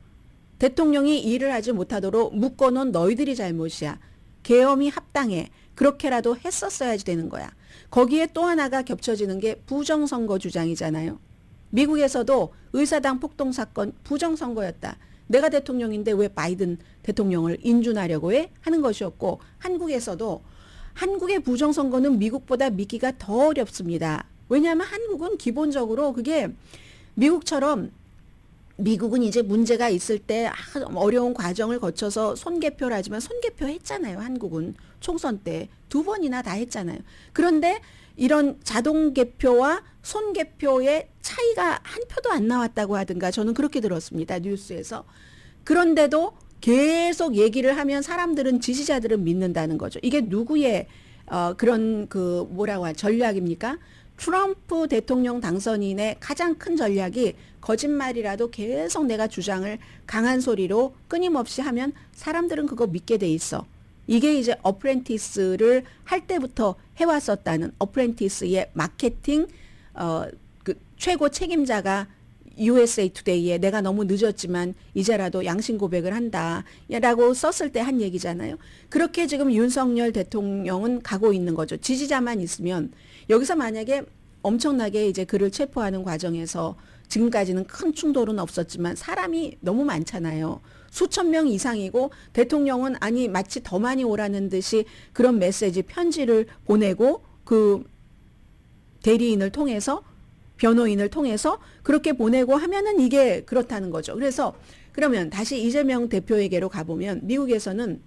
대통령이 일을 하지 못하도록 묶어놓은 너희들이 잘못이야. 계엄이 합당해. 그렇게라도 했었어야지 되는 거야. 거기에 또 하나가 겹쳐지는 게 부정선거 주장이잖아요. 미국에서도 의사당 폭동 사건 부정선거였다. 내가 대통령인데 왜 바이든 대통령을 인준하려고 해? 하는 것이었고, 한국에서도 한국의 부정선거는 미국보다 믿기가 더 어렵습니다. 왜냐하면 한국은 기본적으로 그게 미국처럼, 미국은 이제 문제가 있을 때 어려운 과정을 거쳐서 손개표를 하지만 손개표 했잖아요. 한국은 총선 때 2번이나 다 했잖아요. 그런데 이런 자동개표와 손개표의 차이가 한 표도 안 나왔다고 하든가, 저는 그렇게 들었습니다. 뉴스에서. 그런데도 계속 얘기를 하면 사람들은, 지지자들은 믿는다는 거죠. 이게 누구의 그런 그 뭐라고 할 전략입니까? 트럼프 대통령 당선인의 가장 큰 전략이 거짓말이라도 계속 내가 주장을 강한 소리로 끊임없이 하면 사람들은 그거 믿게 돼 있어. 이게 이제 어프렌티스를 할 때부터 해왔었다는, 어프렌티스의 마케팅 그 최고 책임자가 USA 투데이에 내가 너무 늦었지만 이제라도 양심 고백을 한다 라고 썼을 때 한 얘기잖아요. 그렇게 지금 윤석열 대통령은 가고 있는 거죠. 지지자만 있으면. 여기서 만약에 엄청나게 이제 그를 체포하는 과정에서 지금까지는 큰 충돌은 없었지만 사람이 너무 많잖아요. 수천 명 이상이고, 대통령은 아니 마치 더 많이 오라는 듯이 그런 메시지, 편지를 보내고, 그 대리인을 통해서, 변호인을 통해서 그렇게 보내고 하면은 이게 그렇다는 거죠. 그래서 그러면 다시 이재명 대표에게로 가보면, 미국에서는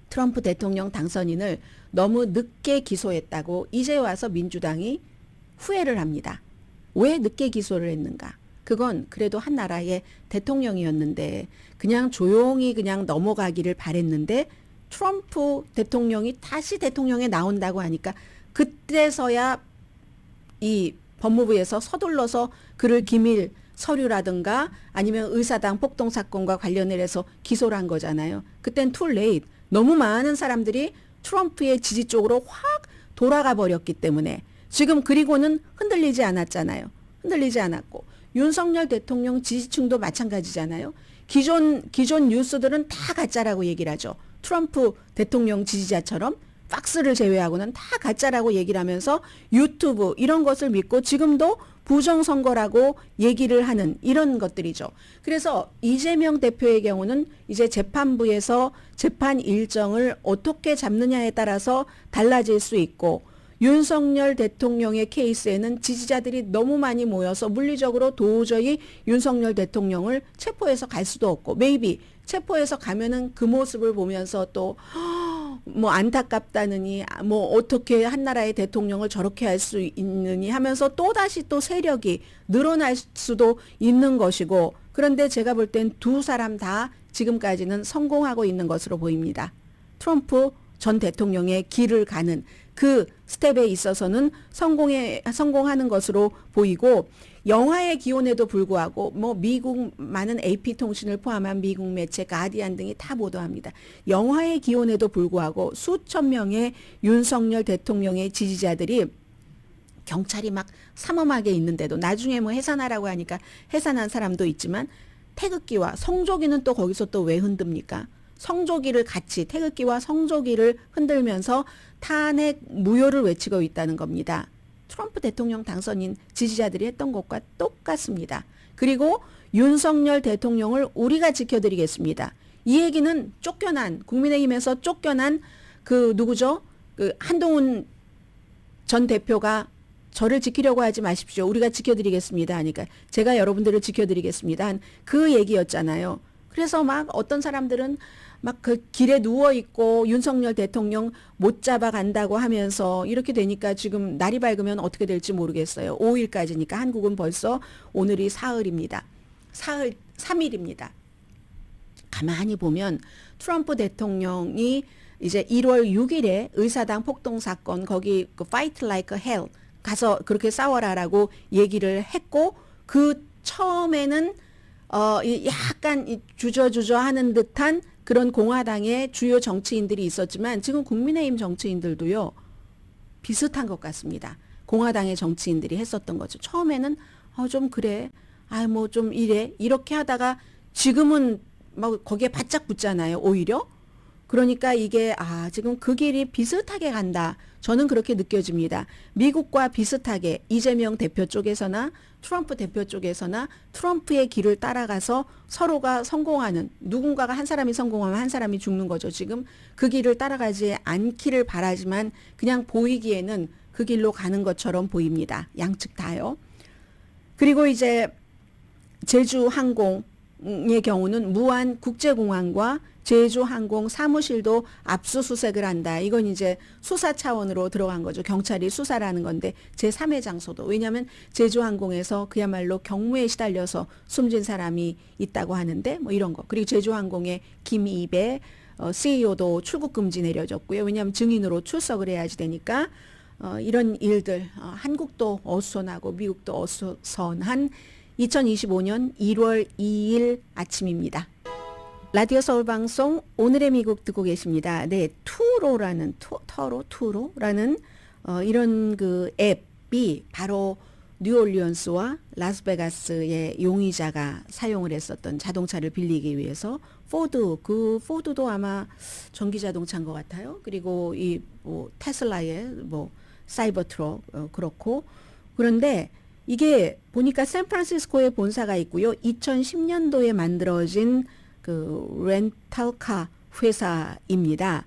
트럼프 대통령 당선인을 너무 늦게 기소했다고 이제 와서 민주당이 후회를 합니다. 왜 늦게 기소를 했는가? 그건 그래도 한 나라의 대통령이었는데 그냥 조용히 그냥 넘어가기를 바랬는데, 트럼프 대통령이 다시 대통령에 나온다고 하니까 그때서야 이 법무부에서 서둘러서 그를 기밀 서류라든가 아니면 의사당 폭동 사건과 관련을 해서 기소를 한 거잖아요. 그땐 too late. 너무 많은 사람들이 트럼프의 지지 쪽으로 확 돌아가 버렸기 때문에 지금, 그리고는 흔들리지 않았잖아요. 흔들리지 않았고, 윤석열 대통령 지지층도 마찬가지잖아요. 기존 뉴스들은 다 가짜라고 얘기를 하죠. 트럼프 대통령 지지자처럼 팍스를 제외하고는 다 가짜라고 얘기를 하면서 유튜브 이런 것을 믿고 지금도 부정선거라고 얘기를 하는 이런 것들이죠. 그래서 이재명 대표의 경우는 이제 재판부에서 재판 일정을 어떻게 잡느냐에 따라서 달라질 수 있고, 윤석열 대통령의 케이스에는 지지자들이 너무 많이 모여서 물리적으로 도저히 윤석열 대통령을 체포해서 갈 수도 없고, maybe 체포해서 가면은 그 모습을 보면서 또 뭐 안타깝다느니, 뭐 어떻게 한 나라의 대통령을 저렇게 할 수 있느니 하면서 또다시 또 세력이 늘어날 수도 있는 것이고, 그런데 제가 볼 땐 두 사람 다 지금까지는 성공하고 있는 것으로 보입니다. 트럼프 전 대통령의 길을 가는 그 스텝에 있어서는 성공하는 것으로 보이고, 영화의 기원에도 불구하고 뭐 미국 많은 AP통신을 포함한 미국 매체 가디안 등이 다 보도합니다. 영화의 기원에도 불구하고 수천 명의 윤석열 대통령의 지지자들이 경찰이 막 삼엄하게 있는데도, 나중에 뭐 해산하라고 하니까 해산한 사람도 있지만, 태극기와 성조기는 또 거기서 또 왜 흔듭니까? 성조기를 같이, 태극기와 성조기를 흔들면서 탄핵 무효를 외치고 있다는 겁니다. 트럼프 대통령 당선인 지지자들이 했던 것과 똑같습니다. 그리고 윤석열 대통령을 우리가 지켜드리겠습니다. 이 얘기는 쫓겨난, 국민의힘에서 쫓겨난 그 누구죠? 그 한동훈 전 대표가 저를 지키려고 하지 마십시오. 우리가 지켜드리겠습니다 하니까 제가 여러분들을 지켜드리겠습니다 한 그 얘기였잖아요. 그래서 막 어떤 사람들은 막 그 길에 누워 있고 윤석열 대통령 못 잡아간다고 하면서, 이렇게 되니까 지금 날이 밝으면 어떻게 될지 모르겠어요. 5일까지니까 한국은 벌써 오늘이 사흘입니다. 3일입니다. 가만히 보면 트럼프 대통령이 이제 1월 6일에 의사당 폭동 사건, 거기 그 Fight Like Hell 가서 그렇게 싸워라라고 얘기를 했고, 그 처음에는 약간 주저주저 하는 듯한 그런 공화당의 주요 정치인들이 있었지만, 지금 국민의힘 정치인들도요 비슷한 것 같습니다. 공화당의 정치인들이 했었던 거죠. 처음에는 좀 그래, 뭐 좀 이래, 이렇게 하다가 지금은 막 거기에 바짝 붙잖아요. 오히려. 그러니까 이게 지금 그 길이 비슷하게 간다. 저는 그렇게 느껴집니다. 미국과 비슷하게 이재명 대표 쪽에서나 트럼프 대표 쪽에서나 트럼프의 길을 따라가서 서로가 성공하는, 누군가가 한 사람이 성공하면 한 사람이 죽는 거죠. 지금 그 길을 따라가지 않기를 바라지만 그냥 보이기에는 그 길로 가는 것처럼 보입니다. 양측 다요. 그리고 이제 제주항공의 경우는 무안 국제공항과 제주항공 사무실도 압수수색을 한다. 이건 이제 수사 차원으로 들어간 거죠. 경찰이 수사라는 건데 제3의 장소도. 왜냐하면 제주항공에서 그야말로 경무에 시달려서 숨진 사람이 있다고 하는데 뭐 이런 거. 그리고 제주항공의 김이배 CEO도 출국 금지 내려졌고요. 왜냐하면 증인으로 출석을 해야지 되니까 이런 일들 한국도 어수선하고 미국도 어수선한 2025년 1월 2일 아침입니다. 라디오 서울 방송 오늘의 미국 듣고 계십니다. 네, 투로라는 이런 그 앱이 바로 뉴올리언스와 라스베가스의 용의자가 사용을 했었던 자동차를 빌리기 위해서 그 포드도 아마 전기 자동차인 것 같아요. 그리고 이 뭐 테슬라의 뭐 사이버 트럭 그렇고 그런데 이게 보니까 샌프란시스코에 본사가 있고요. 2010년도에 만들어진 그 렌탈카 회사입니다.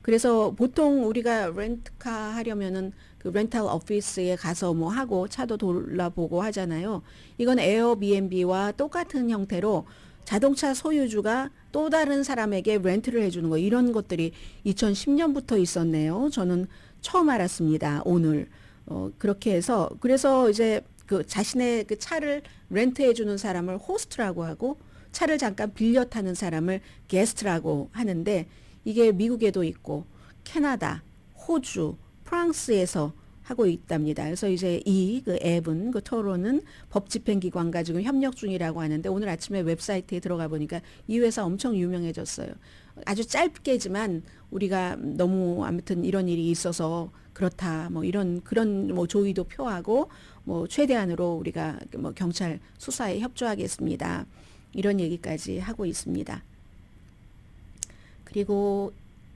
그래서 보통 우리가 렌트카 하려면은 그 렌탈 오피스에 가서 뭐 하고 차도 돌아보고 하잖아요. 이건 에어비앤비와 똑같은 형태로 자동차 소유주가 또 다른 사람에게 렌트를 해주는 거, 이런 것들이 2010년부터 있었네요. 저는 처음 알았습니다. 오늘. 그렇게 해서 그래서 이제 그 자신의 그 차를 렌트해주는 사람을 호스트라고 하고 차를 잠깐 빌려 타는 사람을 게스트라고 하는데 이게 미국에도 있고 캐나다, 호주, 프랑스에서 하고 있답니다. 그래서 이제 이 그 앱은 그 토로는 법집행기관과 지금 협력 중이라고 하는데 오늘 아침에 웹사이트에 들어가 보니까 이 회사 엄청 유명해졌어요. 아주 짧게지만 우리가 너무 아무튼 이런 일이 있어서 그렇다 뭐 이런 그런 뭐 조의도 표하고 뭐 최대한으로 우리가 뭐 경찰 수사에 협조하겠습니다. 이런 얘기까지 하고 있습니다. 그리고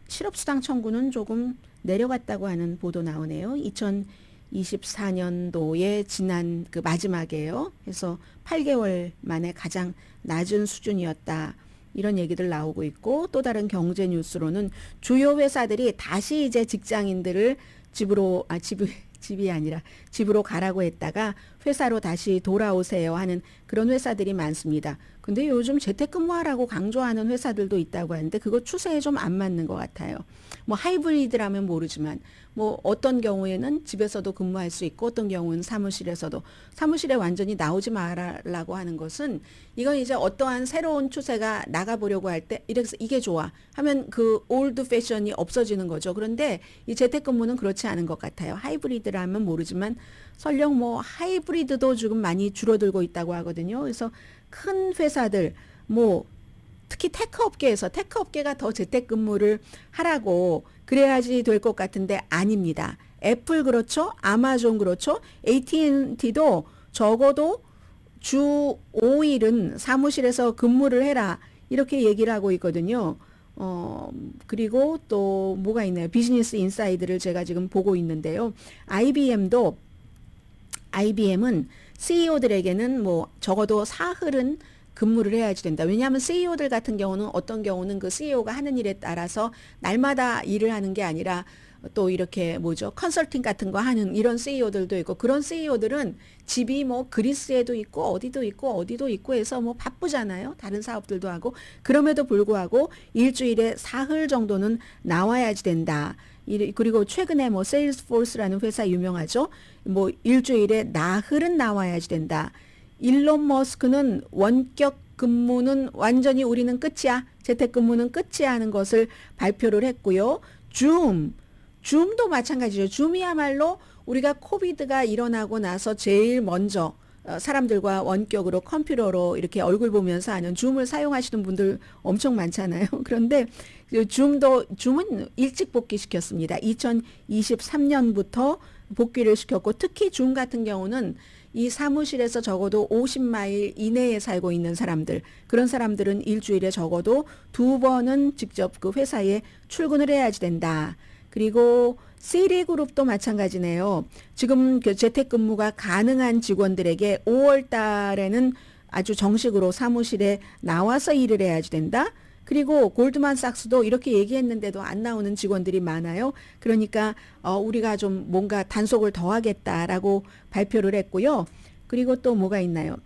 실업수당 청구는 조금 내려갔다고 하는 보도 나오네요. 2024년도에 지난 그 마지막이에요. 그래서 8개월 만에 가장 낮은 수준이었다. 이런 얘기들 나오고 있고 또 다른 경제 뉴스로는 주요 회사들이 다시 이제 직장인들을 집이 아니라 집으로 가라고 했다가 회사로 다시 돌아오세요 하는 그런 회사들이 많습니다. 근데 요즘 재택근무하라고 강조하는 회사들도 있다고 하는데 그거 추세에 좀 안 맞는 것 같아요. 뭐 하이브리드라면 모르지만 뭐 어떤 경우에는 집에서도 근무할 수 있고 어떤 경우는 사무실에서도 사무실에 완전히 나오지 말라고 하는 것은 이건 이제 어떠한 새로운 추세가 나가보려고 할 때 이래서 이게 좋아 하면 그 올드 패션이 없어지는 거죠. 그런데 이 재택근무는 그렇지 않은 것 같아요. 하이브리드라면 모르지만 설령 뭐 하이브리드도 지금 많이 줄어들고 있다고 하거든요. 그래서 큰 회사들 뭐 특히 테크업계가 더 재택근무를 하라고 그래야지 될 것 같은데 아닙니다. 애플 그렇죠. 아마존 그렇죠. AT&T도 적어도 주 5일은 사무실에서 근무를 해라. 이렇게 얘기를 하고 있거든요. 그리고 또 뭐가 있나요? 비즈니스 인사이드를 제가 지금 보고 있는데요. IBM은 CEO들에게는 뭐 적어도 사흘은 근무를 해야지 된다. 왜냐하면 CEO들 같은 경우는 어떤 경우는 그 CEO가 하는 일에 따라서 날마다 일을 하는 게 아니라 또 이렇게 컨설팅 같은 거 하는 이런 CEO들도 있고 그런 CEO들은 집이 뭐 그리스에도 있고 어디도 있고 해서 뭐 바쁘잖아요. 다른 사업들도 하고 그럼에도 불구하고 일주일에 사흘 정도는 나와야지 된다. 그리고 최근에 뭐 세일스포스라는 회사 유명하죠. 뭐 일주일에 나흘은 나와야지 된다. 일론 머스크는 원격 근무는 완전히 우리는 끝이야. 재택근무는 끝이야 하는 것을 발표를 했고요. 줌도 마찬가지죠. 줌이야말로 우리가 코비드가 일어나고 나서 제일 먼저 사람들과 원격으로 컴퓨터로 이렇게 얼굴 보면서 하는 줌을 사용하시는 분들 엄청 많잖아요. 그런데 줌은 일찍 복귀시켰습니다. 2023년부터 복귀를 시켰고 특히 줌 같은 경우는 이 사무실에서 적어도 50마일 이내에 살고 있는 사람들, 그런 사람들은 일주일에 적어도 2번은 직접 그 회사에 출근을 해야지 된다. 그리고 시리그룹도 마찬가지네요. 지금 그 재택근무가 가능한 직원들에게 5월 달에는 아주 정식으로 사무실에 나와서 일을 해야지 된다. 그리고 골드만삭스도 이렇게 얘기했는데도 안 나오는 직원들이 많아요. 그러니까 우리가 좀 뭔가 단속을 더 하겠다라고 발표를 했고요. 그리고 또 뭐가 있나요?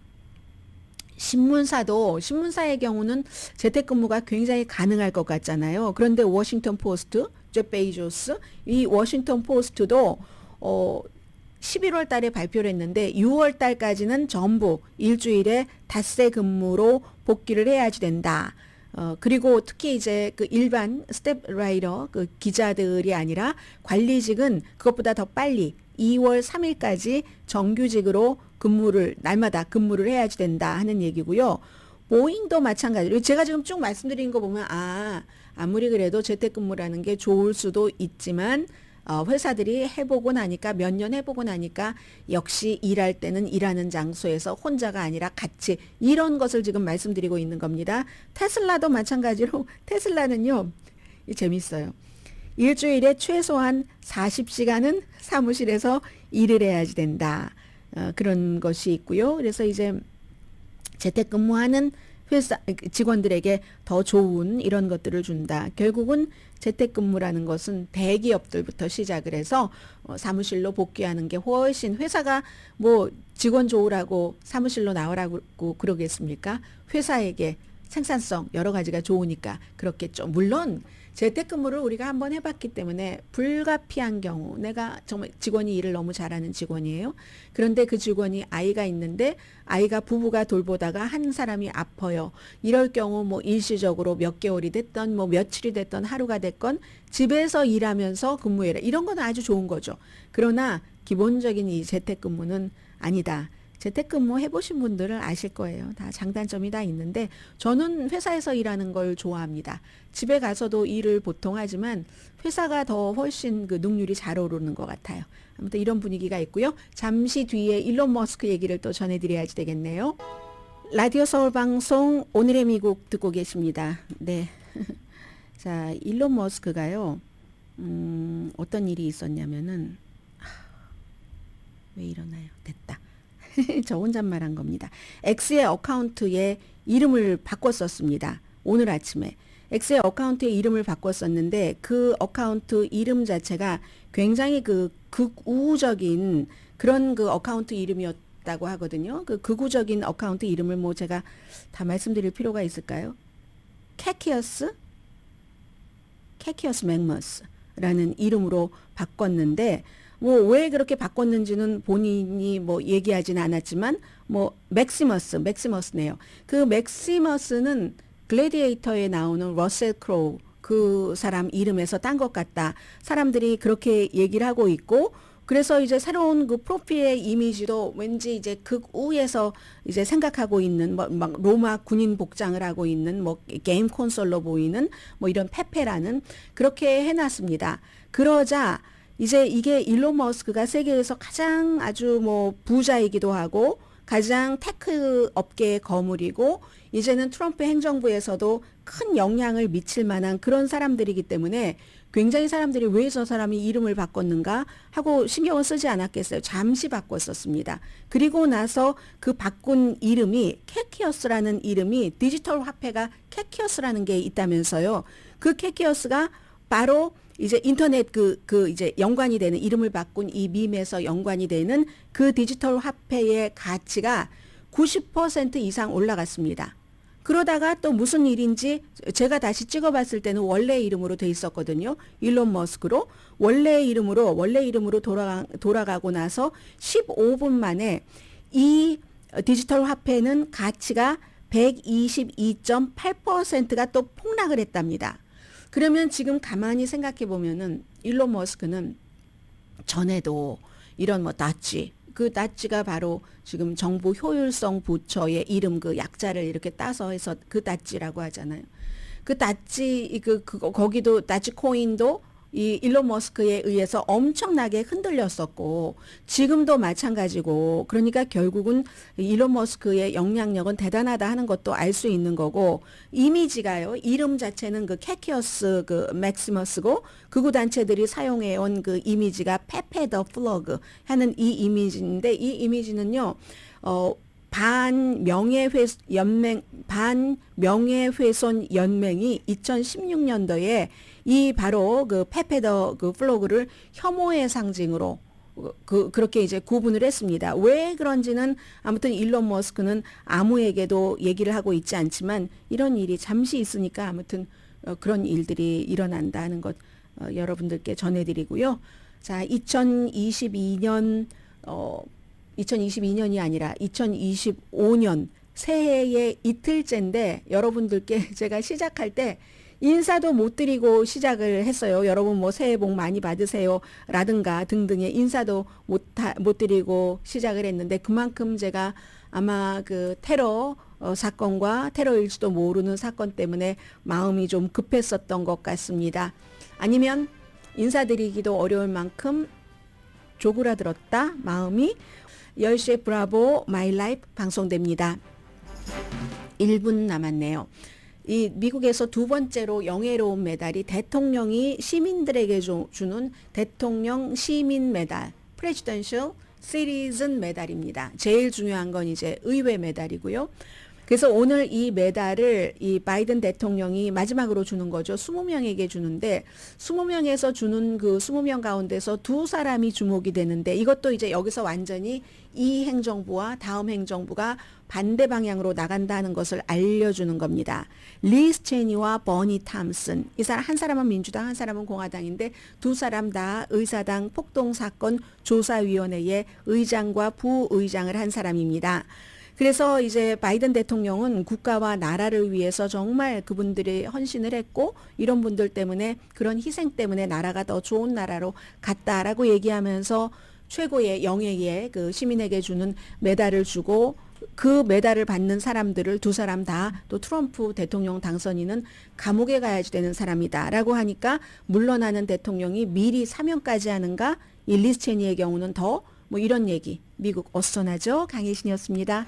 신문사의 경우는 재택근무가 굉장히 가능할 것 같잖아요. 그런데 워싱턴 포스트, 제프 베이조스, 이 워싱턴 포스트도 11월 달에 발표를 했는데 6월 달까지는 전부 일주일에 닷새 근무로 복귀를 해야지 된다. 그리고 특히 이제 그 일반 스텝라이터 그 기자들이 아니라 관리직은 그것보다 더 빨리 2월 3일까지 정규직으로 날마다 근무를 해야지 된다 하는 얘기고요. 보잉도 마찬가지로 제가 지금 쭉 말씀드린 거 보면 아무리 그래도 재택근무라는 게 좋을 수도 있지만 회사들이 해보고 나니까 몇 년 해보고 나니까 역시 일할 때는 일하는 장소에서 혼자가 아니라 같이 이런 것을 지금 말씀드리고 있는 겁니다. 테슬라도 마찬가지로 테슬라는요. 재밌어요. 일주일에 최소한 40시간은 사무실에서 일을 해야지 된다. 그런 것이 있고요. 그래서 이제 재택근무하는 회사 직원들에게 더 좋은 이런 것들을 준다. 결국은 재택근무라는 것은 대기업들부터 시작을 해서 사무실로 복귀하는 게 훨씬 회사가 뭐 직원 좋으라고 사무실로 나오라고 그러겠습니까? 회사에게 생산성 여러 가지가 좋으니까 그렇겠죠. 물론 재택근무를 우리가 한번 해봤기 때문에 불가피한 경우 내가 정말 직원이 일을 너무 잘하는 직원이에요. 그런데 그 직원이 아이가 있는데 아이가 부부가 돌보다가 한 사람이 아파요. 이럴 경우 뭐 일시적으로 몇 개월이 됐던 뭐 며칠이 됐던 하루가 됐건 집에서 일하면서 근무해라. 이런 건 아주 좋은 거죠. 그러나 기본적인 이 재택근무는 아니다. 재택근무 해보신 분들은 아실 거예요. 다 장단점이 다 있는데 저는 회사에서 일하는 걸 좋아합니다. 집에 가서도 일을 보통 하지만 회사가 더 훨씬 그 능률이 잘 오르는 것 같아요. 아무튼 이런 분위기가 있고요. 잠시 뒤에 일론 머스크 얘기를 또 전해드려야지 되겠네요. 라디오 서울 방송 오늘의 미국 듣고 계십니다. 네. 자, 일론 머스크가요. 어떤 일이 있었냐면은 왜 이러나요? 됐다. 저 혼잣말한 겁니다. X의 어카운트에 이름을 바꿨었습니다. 오늘 아침에. X의 어카운트에 이름을 바꿨었는데 그 어카운트 이름 자체가 굉장히 그 극우적인 그런 그 어카운트 이름이었다고 하거든요. 그 극우적인 어카운트 이름을 뭐 제가 다 말씀드릴 필요가 있을까요? 캐키어스 맥머스라는 이름으로 바꿨는데 뭐 왜 그렇게 바꿨는지는 본인이 뭐 얘기하지는 않았지만 뭐 맥시머스네요. 그 맥시머스는 글래디에이터에 나오는 러셀 크로우 그 사람 이름에서 딴 것 같다. 사람들이 그렇게 얘기를 하고 있고 그래서 이제 새로운 그 프로필의 이미지도 왠지 이제 극우에서 이제 생각하고 있는 막 로마 군인 복장을 하고 있는 뭐 게임 콘솔로 보이는 뭐 이런 페페라는 그렇게 해놨습니다. 그러자 이제 이게 일론 머스크가 세계에서 가장 아주 뭐 부자이기도 하고 가장 테크 업계의 거물이고 이제는 트럼프 행정부에서도 큰 영향을 미칠 만한 그런 사람들이기 때문에 굉장히 사람들이 왜 저 사람이 이름을 바꿨는가 하고 신경을 쓰지 않았겠어요. 잠시 바꿨었습니다. 그리고 나서 그 바꾼 이름이 캐키어스라는 이름이 디지털 화폐가 캐키어스라는 게 있다면서요. 그 캐키어스가 바로 이제 인터넷 이제 연관이 되는 이름을 바꾼 이 밈에서 연관이 되는 그 디지털 화폐의 가치가 90% 이상 올라갔습니다. 그러다가 또 무슨 일인지 제가 다시 찍어봤을 때는 원래 이름으로 돼 있었거든요. 일론 머스크로 원래 이름으로 돌아가고 나서 15분 만에 이 디지털 화폐는 가치가 122.8%가 또 폭락을 했답니다. 그러면 지금 가만히 생각해 보면은 일론 머스크는 전에도 이런 뭐 다찌 그 다찌가 바로 지금 정부 효율성 부처의 이름 그 약자를 이렇게 따서 해서 그 다찌라고 하잖아요. 그 다찌 거기도 다찌 코인도 이 일론 머스크에 의해서 엄청나게 흔들렸었고 지금도 마찬가지고 그러니까 결국은 일론 머스크의 영향력은 대단하다 하는 것도 알 수 있는 거고 이미지가요. 이름 자체는 그 캐키어스 그 맥시머스고 극우 단체들이 사용해 온 그 이미지가 페페 더 플러그 하는 이 이미지인데 이 이미지는요. 반명예훼손 연맹이 2016년도에 이 바로 그 페페 더 그 플로그를 혐오의 상징으로 그렇게 이제 구분을 했습니다. 왜 그런지는 아무튼 일론 머스크는 아무에게도 얘기를 하고 있지 않지만 이런 일이 잠시 있으니까 아무튼 그런 일들이 일어난다는 것 여러분들께 전해드리고요. 자, 2022년이 아니라 2025년 새해의 이틀째인데 여러분들께 제가 시작할 때 인사도 못 드리고 시작을 했어요. 여러분 뭐 새해 복 많이 받으세요 라든가 등등의 인사도 못 드리고 시작을 했는데 그만큼 제가 아마 그 테러 사건과 테러일지도 모르는 사건 때문에 마음이 좀 급했었던 것 같습니다. 아니면 인사드리기도 어려울 만큼 조그라들었다 마음이. 10시에 브라보 마이 라이프 방송됩니다. 1분 남았네요. 이 미국에서 두 번째로 영예로운 메달이 대통령이 시민들에게 주는 대통령 시민 메달, Presidential Citizen 메달입니다. 제일 중요한 건 이제 의회 메달이고요. 그래서 오늘 이 메달을 이 바이든 대통령이 마지막으로 주는 거죠. 20명에게 주는데 20명에서 주는 그 20명 가운데서 두 사람이 주목이 되는데 이것도 이제 여기서 완전히 이 행정부와 다음 행정부가 반대 방향으로 나간다는 것을 알려주는 겁니다. 리스 체니와 버니 탐슨. 이 사람 한 사람은 민주당, 한 사람은 공화당인데 두 사람 다 의사당 폭동사건 조사위원회의 의장과 부의장을 한 사람입니다. 그래서 이제 바이든 대통령은 국가와 나라를 위해서 정말 그분들이 헌신을 했고 이런 분들 때문에 그런 희생 때문에 나라가 더 좋은 나라로 갔다라고 얘기하면서 최고의 영예의 그 시민에게 주는 메달을 주고 그 메달을 받는 사람들을 두 사람 다 또 트럼프 대통령 당선인은 감옥에 가야지 되는 사람이다라고 하니까 물러나는 대통령이 미리 사면까지 하는가? 이 리스 체니의 경우는 더 뭐 이런 얘기 미국 어수선하죠. 강혜신이었습니다.